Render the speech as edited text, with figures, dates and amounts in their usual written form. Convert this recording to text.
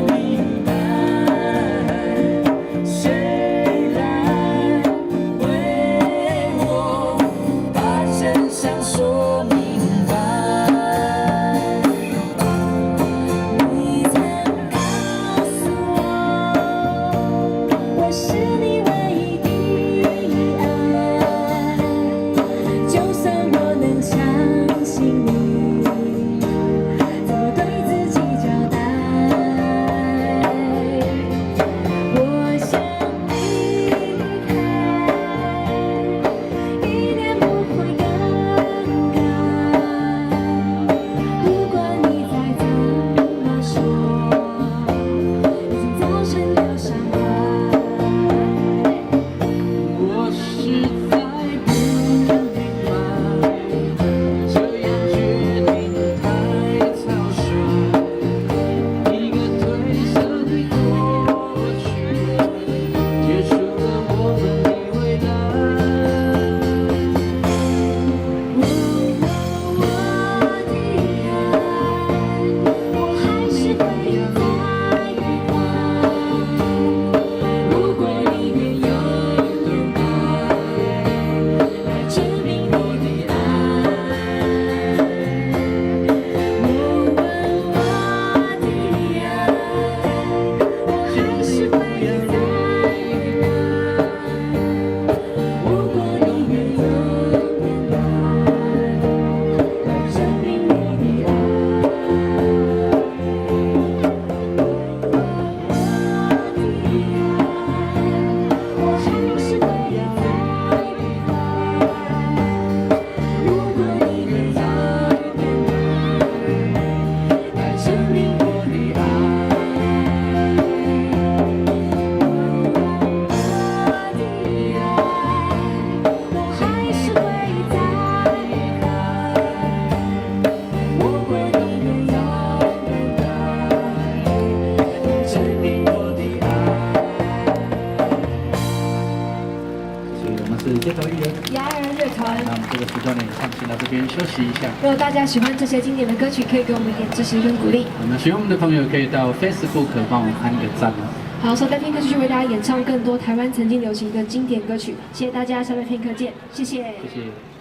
明白。谁来为我把真相说明白？你曾告诉我，我是你唯一的爱，就算我能相信你，怎么对自己交代？我想离开，一点不会更改。不管你再怎么说，已经造成了伤害。我实在不明白，这样决定太草率，一个褪色的过去，结束了我们的未来。我的爱，我还是会在意它。如果你愿用等待来证明你的爱，我的爱，我还是会在意它。如果你愿用等待来证明你的爱。我还是会在意它。如果你愿用等待来证明我的爱。我还是会在意它。如果你愿用等待来证明我的爱。所以我们是街头艺人。雅人乐团。那我们这个时段呢，也上行到这边休息一下。如果大家喜欢这些经典的歌曲，可以给我们一点支持跟鼓励。那喜欢我们的朋友可以到 Facebook 帮我们按个赞哦。好，下半片刻继续为大家演唱更多台湾曾经流行的经典歌曲。谢谢大家，下半片刻见，谢谢。谢谢。